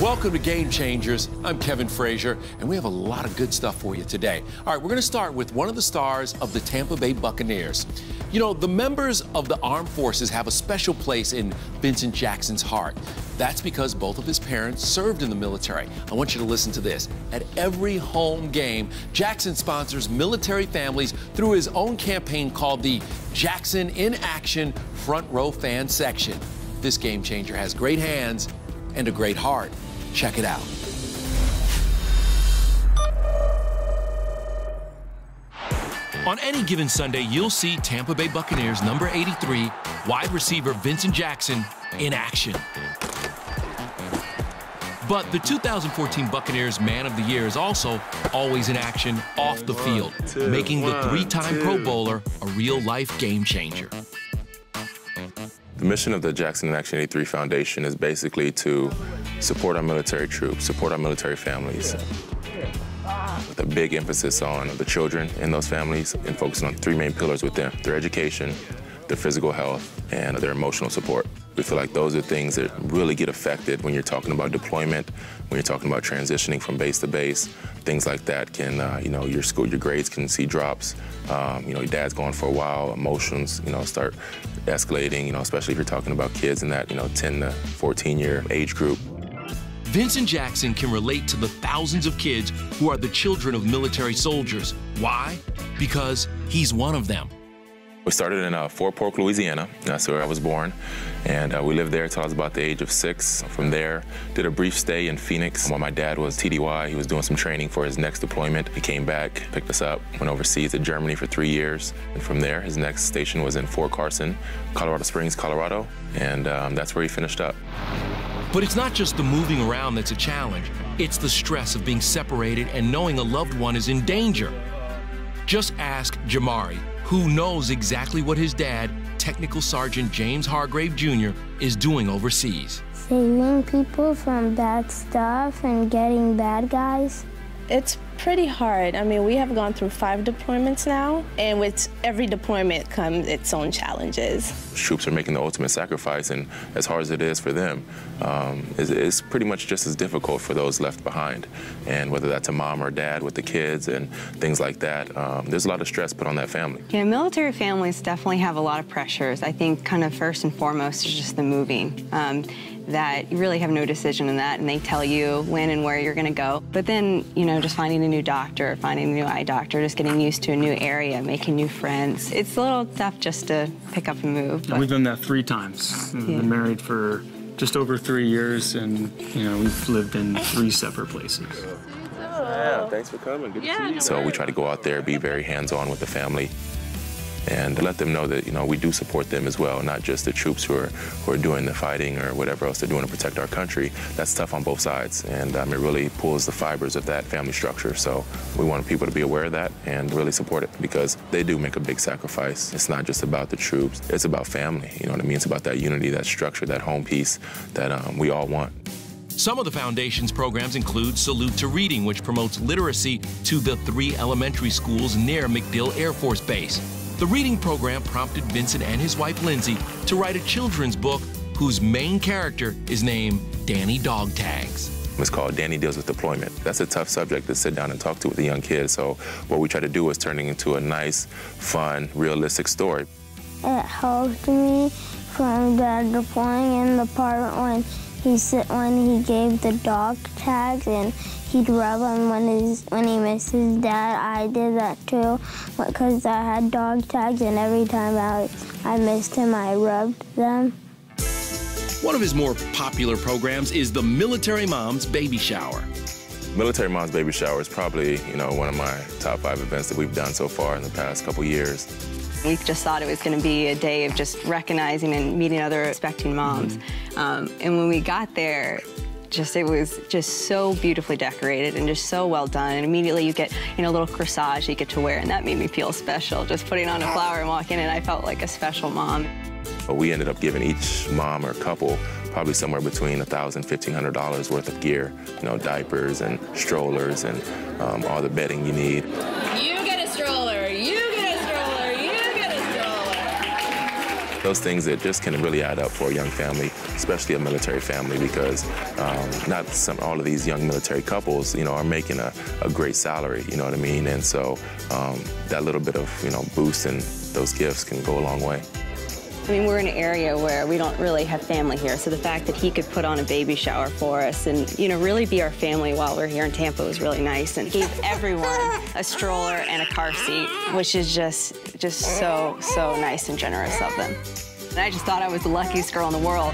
Welcome to Game Changers. I'm Kevin Frazier, and we have a lot of good stuff for you today. All right, we're going to start with one of the stars of the Tampa Bay Buccaneers. You know, the members of the armed forces have a special place in Vincent Jackson's heart. That's because both of his parents served in the military. I want you to listen to this. At every home game, Jackson sponsors military families through his own campaign called the Jackson in Action Front Row Fan Section. This game changer has great hands and a great heart. Check it out. On any given Sunday, you'll see Tampa Bay Buccaneers number 83, wide receiver Vincent Jackson, in action. But the 2014 Buccaneers Man of the Year is also always in action off the field, making the three-time Pro Bowler a real-life game changer. The mission of the Jackson in Action 83 Foundation is basically to support our military troops, support our military families, with a big emphasis on the children in those families and focusing on three main pillars with them: their education, their physical health, and their emotional support. We feel like those are things that really get affected when you're talking about deployment, when you're talking about transitioning from base to base. Things like that can, you know, your grades can see drops. You know, your dad's gone for a while, emotions, you know, start escalating, you know, especially if you're talking about kids in that, you know, 10 to 14-year age group. Vincent Jackson can relate to the thousands of kids who are the children of military soldiers. Why? Because he's one of them. We started in Fort Polk, Louisiana. That's where I was born. And we lived there until I was about the age of 6. From there, did a brief stay in Phoenix while my dad was TDY. He was doing some training for his next deployment. He came back, picked us up, went overseas to Germany for 3 years. And from there, his next station was in Fort Carson, Colorado Springs, Colorado. And that's where he finished up. But it's not just the moving around that's a challenge. It's the stress of being separated and knowing a loved one is in danger. Just ask Jamari, who knows exactly what his dad, Technical Sergeant James Hargrave Jr., is doing overseas. Saving people from bad stuff and getting bad guys. It's pretty hard. I mean, we have gone through 5 deployments now, and with every deployment comes its own challenges. Troops are making the ultimate sacrifice, and as hard as it is for them, it's pretty much just as difficult for those left behind. And whether that's a mom or dad with the kids and things like that, there's a lot of stress put on that family. Yeah, military families definitely have a lot of pressures. I think kind of first and foremost is just the moving. That you really have no decision in that, and they tell you when and where you're going to go. But then, you know, just finding a new doctor, finding a new eye doctor, just getting used to a new area, making new friends. It's a little tough just to pick up and move. But we've done that 3 times. We've been married for just over 3 years, and, you know, we've lived in 3 separate places. Yeah, thanks for coming. Good to see you. So we try to go out there, be very hands-on with the family, and let them know that, you know, we do support them as well, not just the troops who are doing the fighting or whatever else they're doing to protect our country. That's tough on both sides, and it really pulls the fibers of that family structure. So we want people to be aware of that and really support it, because they do make a big sacrifice. It's not just about the troops, it's about family, you know what I mean? It's about that unity, that structure, that home piece that we all want. Some of the Foundation's programs include Salute to Reading, which promotes literacy to the 3 elementary schools near MacDill Air Force Base. The reading program prompted Vincent and his wife, Lindsay, to write a children's book whose main character is named Danny Dog Tags. It's called Danny Deals with Deployment. That's a tough subject to sit down and talk to with the young kids, so what we try to do is turn it into a nice, fun, realistic story. It helped me from Dad deploying in the part when he gave the dog tags and he'd rub them when he missed his dad. I did that too, because I had dog tags, and every time I missed him, I rubbed them. One of his more popular programs is the Military Mom's Baby Shower. Military Mom's Baby Shower is probably, you know, one of my top 5 events that we've done so far in the past couple years. we just thought it was going to be a day of just recognizing and meeting other expecting moms. And when we got there, it was just so beautifully decorated and just so well done. And immediately you get, a little corsage you get to wear, and that made me feel special. Just putting on a flower and walking in, I felt like a special mom. We ended up giving each mom or couple probably somewhere between $1,000, $1,500 worth of gear. Diapers and strollers and all the bedding you need. You get a stroller, you get a stroller, you get a stroller. Those things that just can really add up for a young family, especially a military family, because all of these young military couples, are making a great salary, you know what I mean? And so that little bit of, boost and those gifts can go a long way. I mean, we're in an area where we don't really have family here, so the fact that he could put on a baby shower for us and, really be our family while we're here in Tampa was really nice, and gave everyone a stroller and a car seat, which is just so nice and generous of them. And I just thought I was the luckiest girl in the world.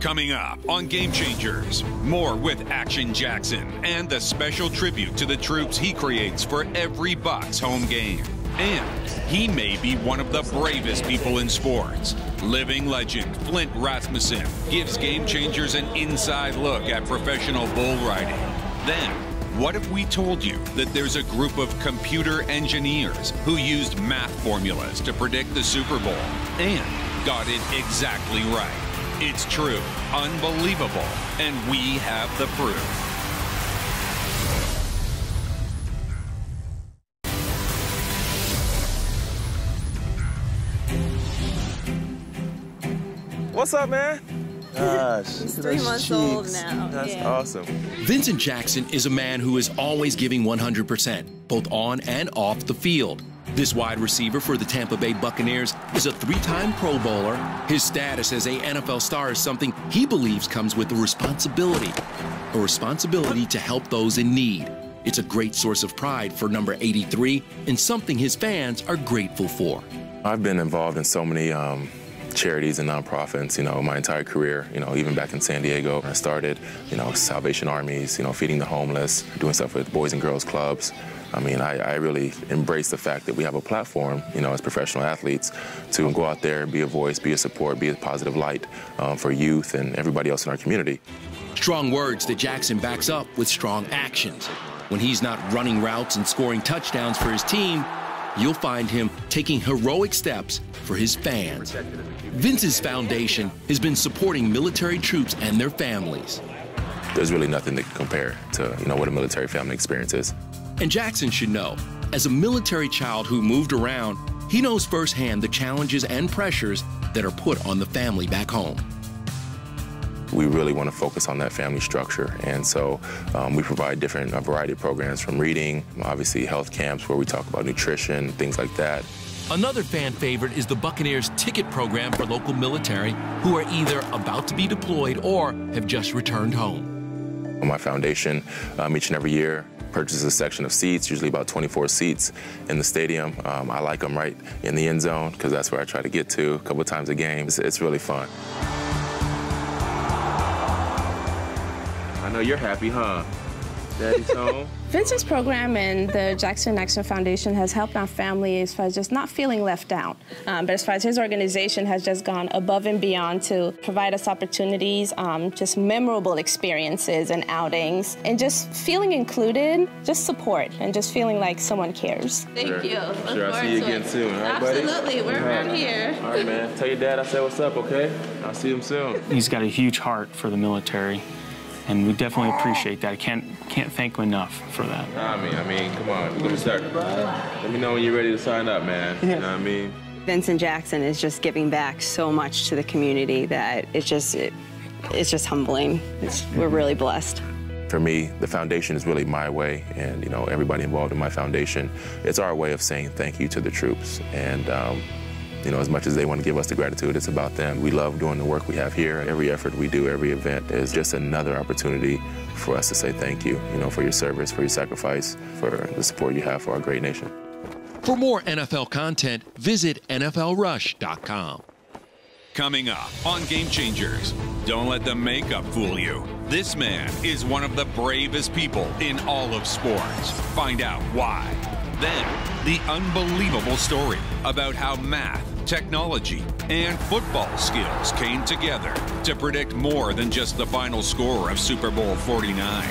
Coming up on Game Changers, more with Action Jackson and the special tribute to the troops he creates for every Bucs home game. And he may be one of the bravest people in sports. Living legend Flint Rasmussen gives Game Changers an inside look at professional bull riding. Then, what if we told you that there's a group of computer engineers who used math formulas to predict the Super Bowl and got it exactly right? It's true, unbelievable, and we have the proof. What's up, man? Gosh, He's 3 months old now. That's awesome. Vincent Jackson is a man who is always giving 100%, both on and off the field. This wide receiver for the Tampa Bay Buccaneers is a 3-time Pro Bowler. His status as an NFL star is something he believes comes with a responsibility to help those in need. It's a great source of pride for number 83 and something his fans are grateful for. I've been involved in so many charities and nonprofits, my entire career, even back in San Diego. I started, Salvation Armies, feeding the homeless, doing stuff with Boys and Girls Clubs. I mean, I really embrace the fact that we have a platform, as professional athletes to go out there, be a voice, be a support, be a positive light for youth and everybody else in our community. Strong words that Jackson backs up with strong actions. When he's not running routes and scoring touchdowns for his team, you'll find him taking heroic steps for his fans. Vince's foundation has been supporting military troops and their families. There's really nothing that can compare to, what a military family experience is. And Jackson should know, as a military child who moved around, he knows firsthand the challenges and pressures that are put on the family back home. We really want to focus on that family structure, and so we provide a variety of programs, from reading, obviously health camps where we talk about nutrition, things like that. Another fan favorite is the Buccaneers ticket program for local military who are either about to be deployed or have just returned home. My foundation, each and every year, purchases a section of seats, usually about 24 seats in the stadium. I like them right in the end zone because that's where I try to get to a couple of times a game. It's really fun. I know you're happy, huh? Daddy's home. Vince's program and the Jackson Action Foundation has helped our family as far as just not feeling left out. But as far as his organization has just gone above and beyond to provide us opportunities, just memorable experiences and outings, and just feeling included, just support, and just feeling like someone cares. Thank you. Sure, I'll see you again soon. All right, Absolutely, buddy? we're around here. All right, man. Tell your dad I said what's up, okay? I'll see him soon. He's got a huge heart for the military, and we definitely appreciate that. I can't thank him enough for that. I mean, come on, we're gonna start. Let me know when you're ready to sign up, man. You know what I mean? Vincent Jackson is just giving back so much to the community that it's just humbling. We're really blessed. For me, the foundation is really my way, and everybody involved in my foundation, it's our way of saying thank you to the troops. And as much as they want to give us the gratitude, it's about them. We love doing the work we have here. Every effort we do, every event is just another opportunity for us to say thank you, for your service, for your sacrifice, for the support you have for our great nation. For more NFL content, visit NFLRush.com. Coming up on Game Changers, don't let the makeup fool you. This man is one of the bravest people in all of sports. Find out why. Then, the unbelievable story about how math, technology, and football skills came together to predict more than just the final score of Super Bowl 49.